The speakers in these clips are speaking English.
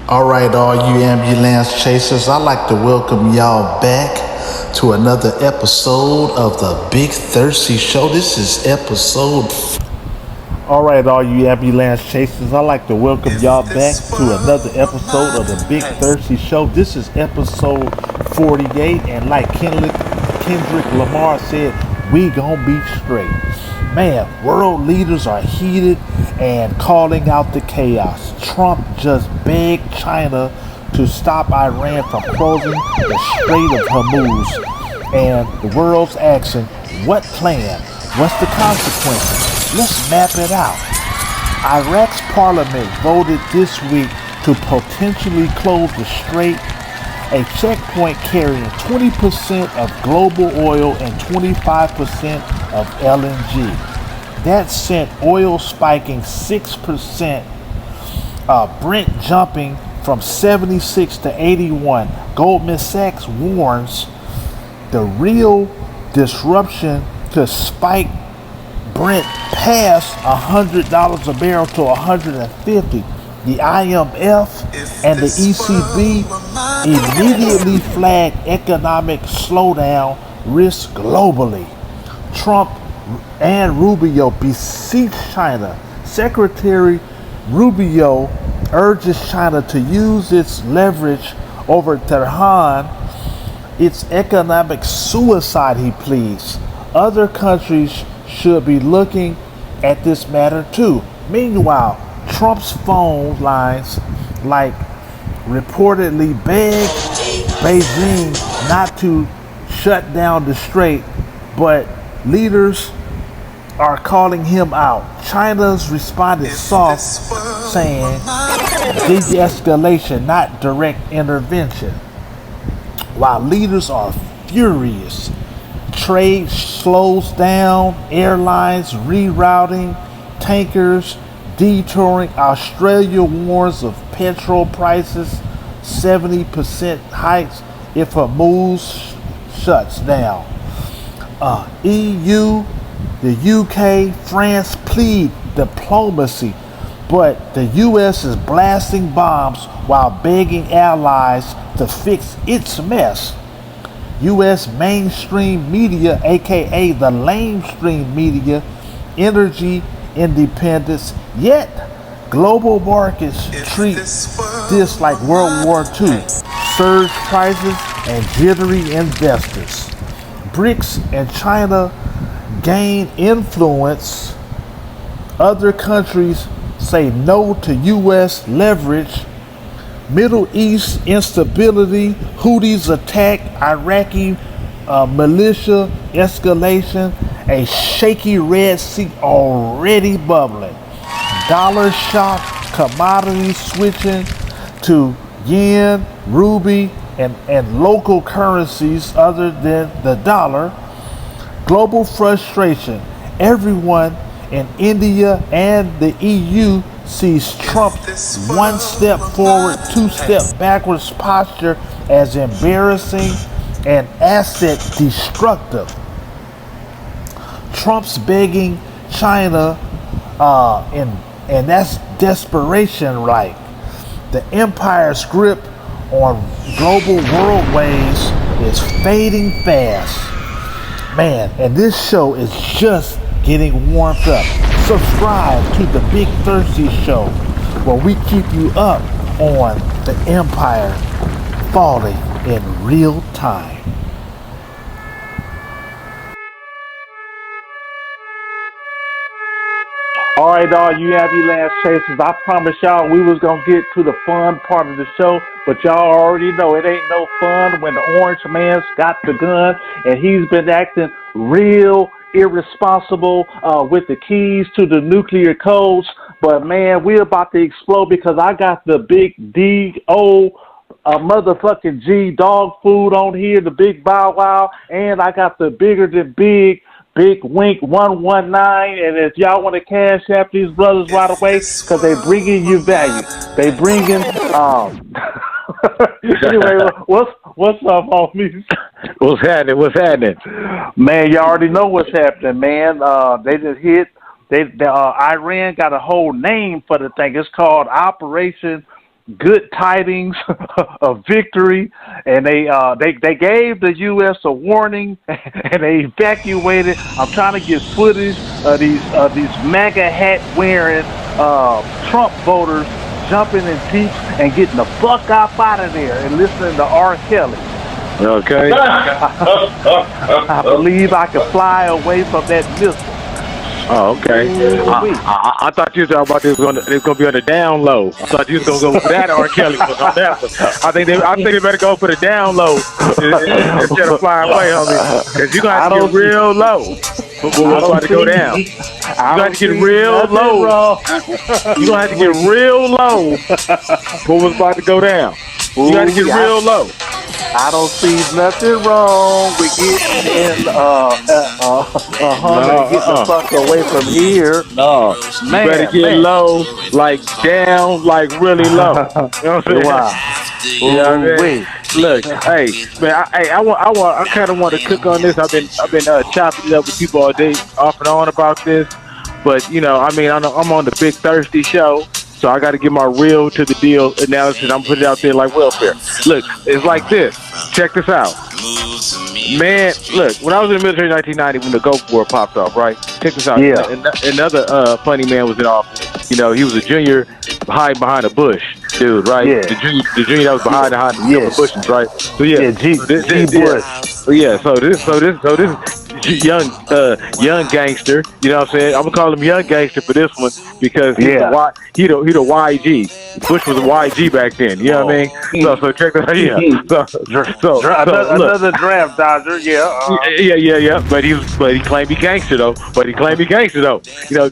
All right, all you ambulance chasers, I'd like to welcome y'all back to another episode of the Big Thirsty Show. This is episode. All right, all you ambulance chasers, I'd like to welcome y'all back to another episode of the Big Thirsty Show. This is episode 48, and like Kendrick Lamar said, we gonna be straight. Man, world leaders are heated and calling out the chaos. Trump just begged China to stop Iran from closing the Strait of Hormuz. And the world's asking, what plan? What's the consequences? Let's map it out. Iraq's parliament voted this week to potentially close the strait, a checkpoint carrying 20% of global oil and 25% of LNG. That sent oil spiking 6%, Brent jumping from 76 to 81. Goldman Sachs warns the real disruption could spike Brent past $100 a barrel to $150. The IMF and the ECB immediately flagged economic slowdown risk globally. Trump and Rubio beseech China. Secretary Rubio urges China to use its leverage over Tehran. It's economic suicide, he pleads. Other countries should be looking at this matter too. Meanwhile, Trump's phone lines reportedly begged Beijing not to shut down the strait, but leaders are calling him out. China's responded soft, saying de-escalation, not direct intervention. While leaders are furious, trade slows down, airlines rerouting, tankers detouring. Australia warns of petrol prices, 70% hikes if Hormuz shuts down. EU, the UK, France plead diplomacy, but the US is blasting bombs while begging allies to fix its mess. US mainstream media, aka the lamestream media, energy independence, yet global markets treat this like World War II. Surge prices and jittery investors. BRICS and China gain influence. Other countries say no to U.S. leverage. Middle East instability. Houthis attack Iraqi militia. Escalation. A shaky Red Sea already bubbling. Dollar shock. Commodities switching to yen, ruby, and local currencies other than the dollar. Global frustration. Everyone in India and the EU sees Trump's one step forward, two step backwards posture as embarrassing and asset destructive. Trump's begging China, and that's desperation, right? The empire's grip on global worldways is fading fast. Man, and this show is just getting warmed up. Subscribe to the Big Thirsty Show, where we keep you up on the empire falling in real time. All right, all you ambulance chasers, I promised y'all we was going to get to the fun part of the show, but y'all already know it ain't no fun when the orange man's got the gun and he's been acting real irresponsible with the keys to the nuclear codes. But, man, we're about to explode because I got the big D-O motherfucking G dog food on here, the big Bow Wow, and I got the bigger than big Wink 119, and if y'all want to cash app these brothers right away, because they bringing you value. They bringing anyway, what's up, homies? What's happening? Man, you already know what's happening, man. They just hit. Iran got a whole name for the thing. It's called Operation good tidings of victory, and they gave the U.S. a warning, and they evacuated. I'm trying to get footage of these MAGA hat wearing Trump voters jumping in jeeps and getting the fuck out of there and listening to R. Kelly. Okay. I believe I can fly away from that missile. Oh, okay. I thought you were talking about this was going to be on the down low. I thought you was going to go for that R. Kelly was on that one. I think they better go for the down low instead of flying away, homie. Because you're going to have to get real low. But we're about to go down. You're going to have to get real low. You're going to have to get real low. But we're about to go down. You got to get real low. I don't see nothing wrong with getting get the fuck away from here. No, man, you better get low, like down, like really low. You know what I'm saying? Wow. You know what I mean? Look, hey, man, I kind of want to cook on this. I've been chopping it up with people all day, off and on about this. But you know, I mean, I'm on the Big Thirsty show. So I got to get my real to the deal analysis. I'm putting it out there like welfare. Look, it's like this. Check this out. Man, look, when I was in the military in 1990, when the Gulf War popped off, right? Check this out. Yeah. Another funny man was in office. You know, he was a junior hiding behind a bush dude, right? Yeah. The junior that was behind the bushes, right? So yeah. G Bush. Yeah. So this young gangster, you know what I'm saying? I'm gonna call him young gangster for this one because he the YG. Bush was a YG back then, you know what I mean? So check that out. Yeah. Another draft dodger, Yeah. But he claimed he gangster though. You know,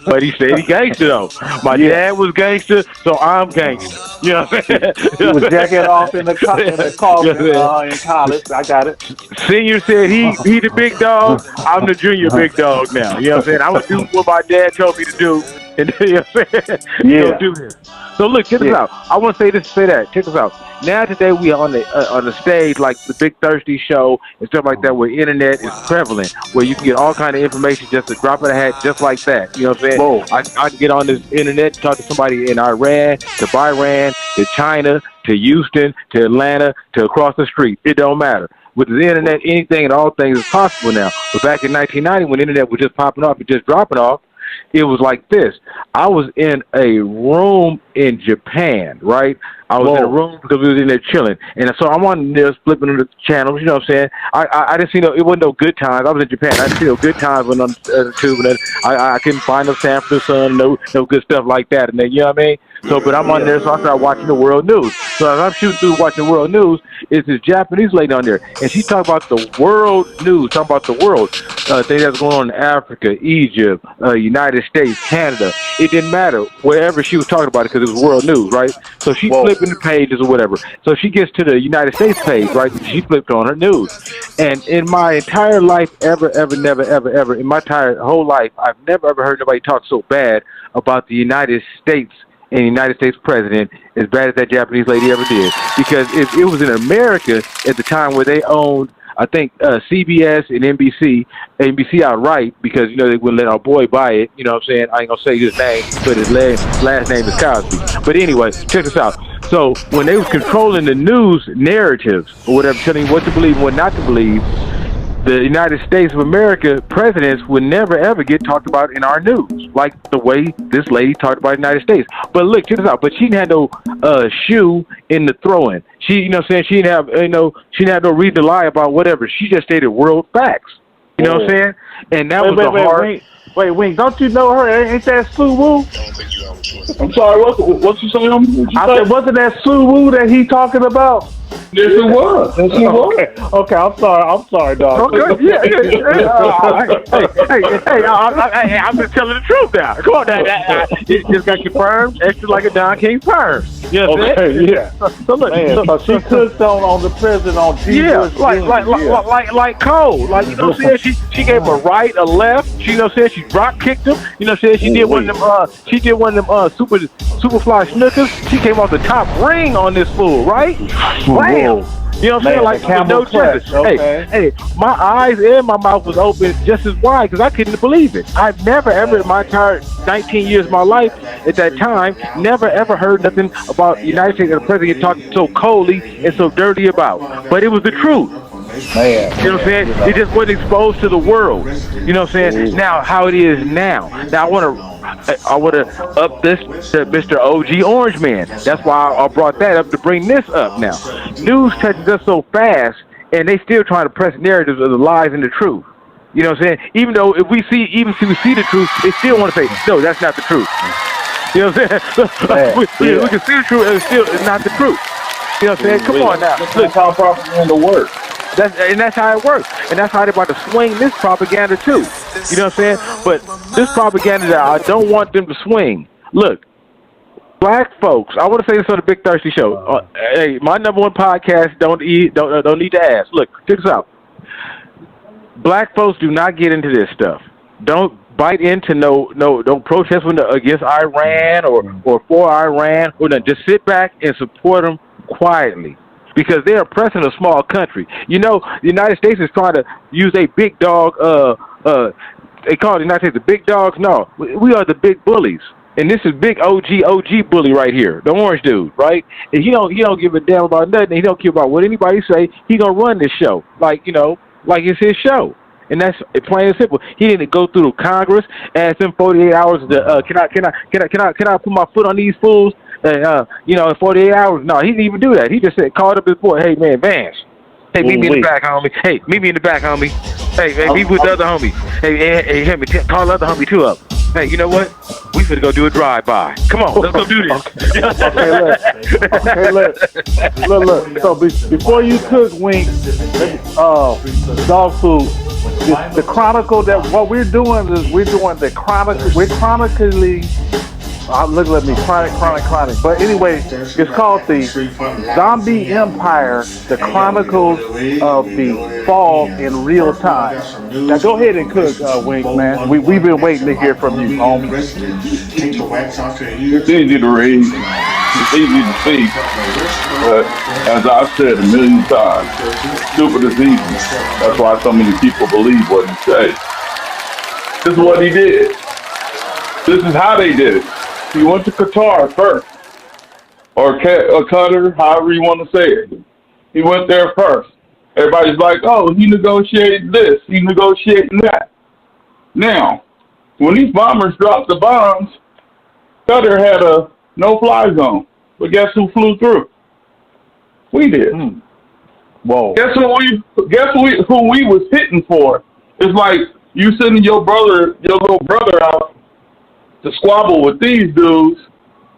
but he said he gangster though. My dad was gangster, so I'm gangster. You know what I'm saying? He was jacking off in the in college. I got it. Senior said he the big dog. I'm the junior big dog now. You know what I'm saying? I'm gonna do what my dad told me to do. And you know what I'm saying? Yeah. Do this. So look, check this out. I want to say this, say that. Check this out. Now today we are on the stage like the Big Thirsty show and stuff like that, where internet is prevalent, where you can get all kind of information just a drop of a hat, just like that. You know what I'm saying? Whoa. I can get on this internet, talk to somebody in Iran, to Bahrain, to China, to Houston, to Atlanta, to across the street. It don't matter. With the internet, anything and all things is possible now. But back in 1990, when the internet was just popping off and just dropping off, it was like this. I was in a room in Japan, right? I was in a room because we was in there chilling. And so I'm on there flipping the channels, you know what I'm saying? I didn't see it wasn't no good times. I was in Japan. I didn't see no good times when on the tube. And I couldn't find no Sanford Sun, no good stuff like that. And then, you know what I mean? So, but I'm on there, so I started watching the world news. So as I'm shooting through watching the world news, it's this Japanese lady on there, and she's talking about the world news, talking about the world, things that's going on in Africa, Egypt, United States, Canada. It didn't matter wherever she was talking about it because it was world news, right? So she's flipping the pages or whatever. So she gets to the United States page, right? She flipped on her news. And in my entire life, ever, in my entire whole life, I've never ever heard nobody talk so bad about the United States and the United States president as bad as that Japanese lady ever did. Because it was in America at the time where they owned, I think, CBS and NBC outright, because, you know, they wouldn't let our boy buy it. You know what I'm saying? I ain't going to say his name, but his last name is Cosby. But anyway, check this out. So when they was controlling the news narratives or whatever, telling you what to believe and what not to believe, the United States of America presidents would never, ever get talked about in our news, like the way this lady talked about the United States. But look, check this out. But she didn't have no shoe in the throwing. She, you know what I'm saying? She didn't have, she didn't have no reason to lie about whatever. She just stated world facts. You know what I'm saying? And that was the hard... Wait, don't you know her? Ain't that Sue Woo? I'm sorry, what you saying? I said, wasn't that Sue Woo that he talking about? Yes, it was. Yes, it was. Okay, I'm sorry, dog. Okay, yeah. Hey, I'm just telling the truth now. Come on, it just got confirmed. Extra like a Don King perm. Yeah. So look, so she cooked on the president on G. Yeah, like Cole. Like, you know what I'm saying? She gave a right, a left. She, you know what I'm saying? She rock kicked him. You know what I'm saying? She did one of them super fly snookers. She came off the top ring on this fool, right? You know what I'm saying? Man, Like, the camel no clutch. justice. Okay. Hey, my eyes and my mouth was open just as wide because I couldn't believe it. I've never ever in my entire 19 years of my life at that time, never ever heard nothing about the United States and the president talking so coldly and so dirty about. But it was the truth. Man, You know what I'm saying? you It know. just wasn't exposed to the world. You know what I'm saying? Ooh. Now, how it is now. Now, I want to up this to Mr. OG Orange Man. That's why I brought that up to bring this up now. News touches us so fast, and they still trying to press narratives of the lies and the truth. You know what I'm saying? Even though if we see the truth, they still want to say, no, that's not the truth. You know what I'm saying? we can see the truth, and it's not the truth. You know what I'm saying? Come on now. Look how propaganda works. That's how it works. And that's how they're about to swing this propaganda too. You know what I'm saying? But this propaganda that I don't want them to swing. Look, black folks, I want to say this on the Big Thirsty Show. Hey, my #1 podcast, don't need to ask. Look, check this out. Black folks do not get into this stuff. Don't bite into don't protest against Iran or for Iran or nothing. Just sit back and support them quietly. Because they're oppressing a small country. You know, the United States is trying to use a big dog. They call the United States the big dogs. No, we are the big bullies. And this is big OG bully right here, the orange dude, right? And he don't give a damn about nothing. He don't care about what anybody say. He gonna run this show like it's his show. And that's plain and simple. He didn't go through Congress, ask them 48 hours to can I put my foot on these fools? In 48 hours. No, he didn't even do that. He just called up his boy, hey, man, Vance. Hey, meet me in the back, homie. Hey, meet me in the back, homie. Hey, meet with the other homie. Hey, call the other homie, too, up. Hey, you know what? We finna go do a drive-by. Come on, let's go do this. Look. So before you cook, Wink, dog food, the chronicle that what we're doing is we're chronically. Look at me, chronic. But anyway, it's called the Zombie Empire, the Chronicles of the Fall in Real Time. Now go ahead and cook, Wink, man. We've been waiting to hear from you, homie. It's easy to read. It's easy to see. But as I've said a million times, stupid is easy. That's why so many people believe what he says. This is what he did. This is how they did it. He went to Qatar first, or Qatar, however you want to say it. He went there first. Everybody's like, oh, he negotiated this, he negotiated that. Now, when these bombers dropped the bombs, Qatar had a no-fly zone. But guess who flew through? We did. Whoa. Guess who we was hitting for? It's like you sending your little brother out to squabble with these dudes,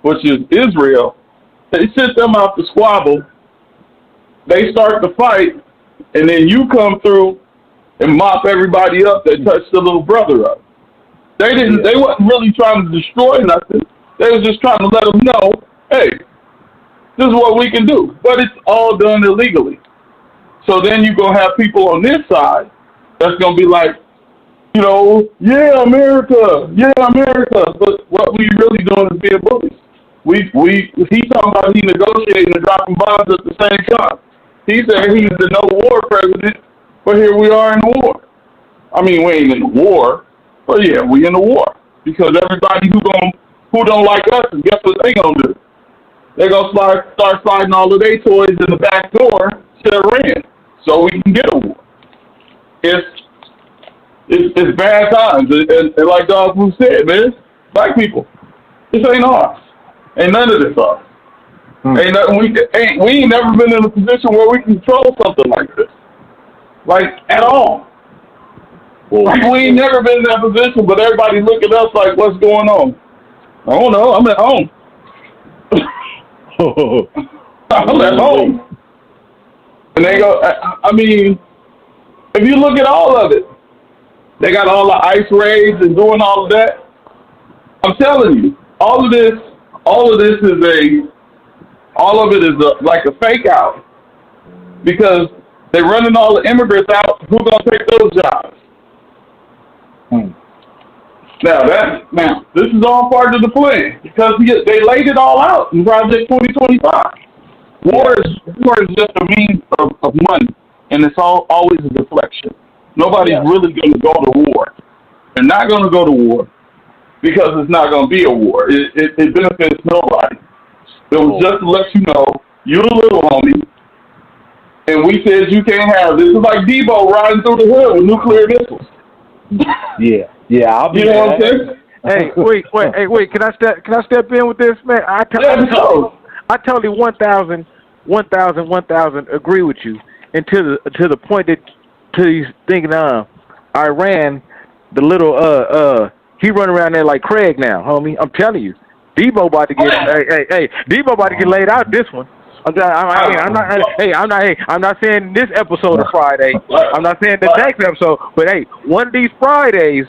which is Israel. They sent them out to squabble. They start the fight, and then you come through and mop everybody up that touched the little brother up. They wasn't really trying to destroy nothing. They was just trying to let them know, hey, this is what we can do. But it's all done illegally. So then you're going to have people on this side that's going to be like, yeah, America. But what we really doing is being bullies. He talking about he negotiating and dropping bombs at the same time. He said he's the no-war president, but here we are in war. I mean, we ain't in the war, but yeah, we in the war. Because everybody who don't like us, guess what they gonna do? They gonna start sliding all of their toys in the back door to Iran, so we can get a war. It's bad times, and like Dog Food said, man, black people, this ain't ours. Ain't none of this ours. Ain't nothing we ain't never been in a position where we control something like this, like at all. Like we ain't never been in that position, but everybody look at us like, what's going on? I don't know. I'm at home. I'm at home. And they go. I mean, if you look at all of it. They got all the ICE raids and doing all of that. I'm telling you, all of it is like a fake out because they're running all the immigrants out. Who's gonna take those jobs? Now, this is all part of the plan because they laid it all out in Project 2025. War is just a means of money, and it's always a deflection. Nobody's really going to go to war. They're not going to go to war because it's not going to be a war. It benefits nobody. It was just to let you know, you the little homie, and we said you can't have this. It's like Debo riding through the hood with nuclear missiles. Yeah, I'll be. You know what I'm saying? Hey, wait. Can I step in with this, man? I totally 1,000 agree with you, and to the point that he's thinking, Iran, the little he run around there like Craig now, homie. I'm telling you, Debo about to get Debo about to get laid out this one. I'm not saying this episode of Friday. I'm not saying the next episode, but hey, one of these Fridays,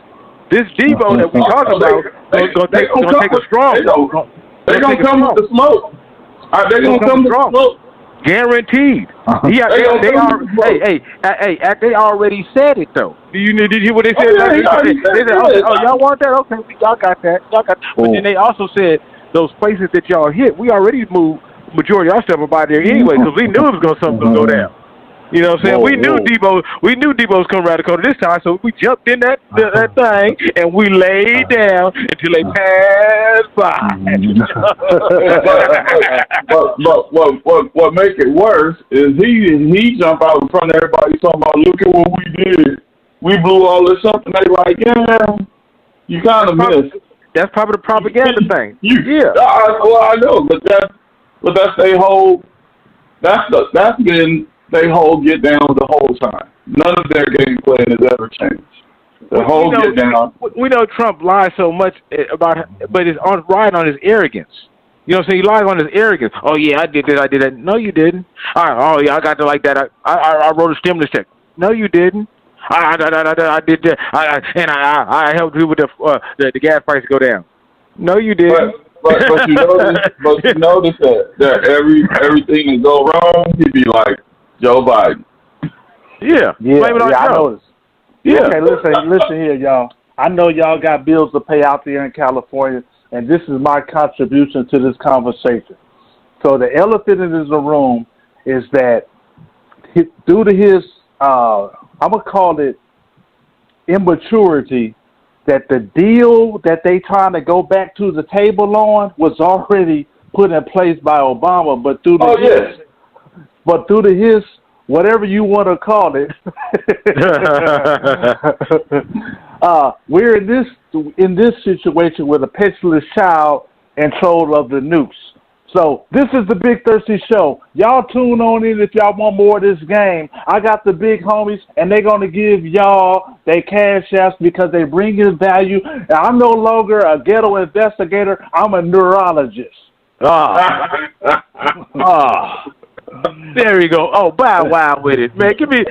this Debo that we talking about gonna take a strong. They're gonna come with the smoke. They're gonna come with the smoke. Guaranteed. They already said it though. Did you hear what they said? They said, y'all want that? Okay, y'all got that. But then they also said those places that y'all hit, we already moved majority of our stuff about there anyway, because we knew it was something to go down. You know what I'm saying? We knew Debo was coming around the corner this time, so we jumped in that thing and we laid down until they passed by. but what make it worse is he jumped out in front of everybody talking about, look at what we did. We blew all this up, and they like, yeah, you kind of missed. That's probably the propaganda thing. I know, but that's their whole. That's been their whole get down the whole time. None of their game plan has ever changed. The whole get down. We know Trump lies so much about, but it's riding on his arrogance. You know what I'm saying? He lies on his arrogance. Oh yeah, I did that. No, you didn't. Oh yeah, I got to like that. I wrote a stimulus check. No, you didn't. I did that. I helped you with the gas price to go down. No, you didn't. But you notice that everything that go wrong, he'd be like Joe Biden. Yeah, I noticed. Yeah. Okay, listen here, y'all. I know y'all got bills to pay out there in California, and this is my contribution to this conversation. So the elephant in the room is that due to his, I'm gonna call it immaturity, that the deal that they trying to go back to the table on was already put in place by Obama, but through his whatever you want to call it, we're in this situation with a petulant child in control of the nukes. So this is the Big Thirsty Show. Y'all tune on in if y'all want more of this game. I got the big homies, and they're going to give y'all their cash apps because they bring in value. And I'm no longer a ghetto investigator. I'm a neurologist. There you go. Oh, bow wow with it, man. Give me a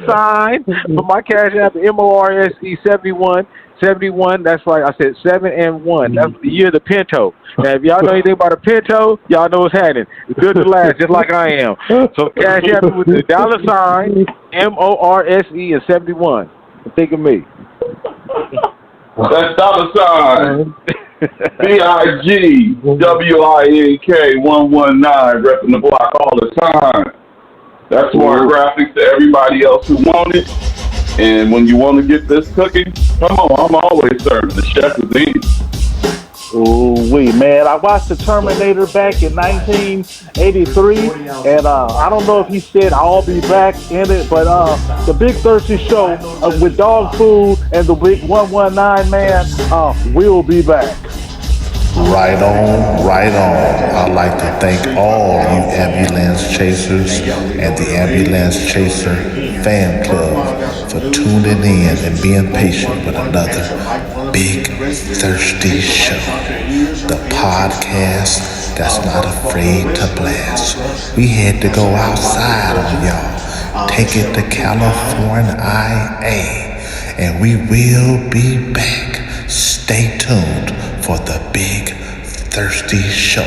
$sign for my cash app, MORSE 71. 71, that's like I said, 7 and 1. That's the year of the Pinto. Now, if y'all know anything about a Pinto, y'all know what's happening. It's good to last, just like I am. So cash app with the $sign, MORSE and 71. Think of me. That's $sign. BIGWINK 119, repping the block all the time. That's more graphics to everybody else who want it. And when you want to get this cooking, come on, I'm always serving. The chef is in. Ooh-wee, man. I watched The Terminator back in 1983, and I don't know if he said I'll be back in it, but the Big Thirsty Show with Dog Food and the Big 119 man, we'll be back. Right on, right on. I'd like to thank all you ambulance chasers and the Ambulance Chaser fan club for tuning in and being patient with another Big Thirsty Show, the podcast that's not afraid to blast. We had to go outside on y'all, take it to California, and we will be back. Stay tuned for the Big Thirsty Show.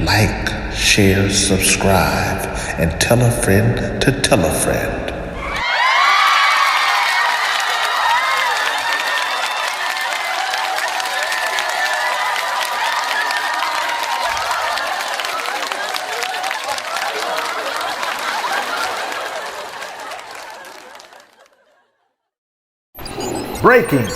Like, share, subscribe, and tell a friend to tell a friend. Breaking.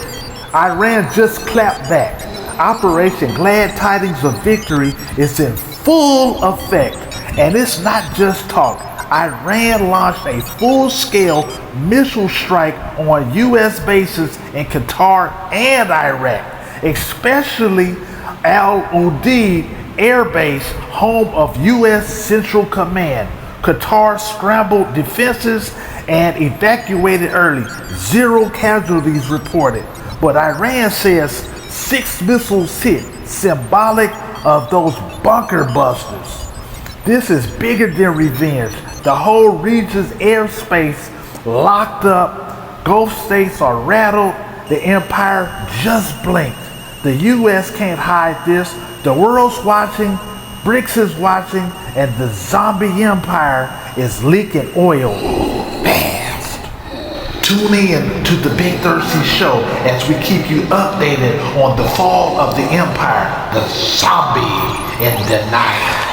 Iran just clapped back. Operation Glad Tidings of Victory is in full effect. And it's not just talk. Iran launched a full-scale missile strike on U.S. bases in Qatar and Iraq, especially Al Udeid Air Base, home of U.S. Central Command. Qatar scrambled defenses and evacuated early. 0 casualties reported. But Iran says 6 missiles hit, symbolic of those bunker busters. This is bigger than revenge. The whole region's airspace locked up. Gulf states are rattled. The empire just blinked. The U.S. can't hide this. The world's watching. BRICS is watching. And the zombie empire is leaking oil fast. Tune in to the Big Thirsty Show as we keep you updated on the fall of the empire, the zombie in the night.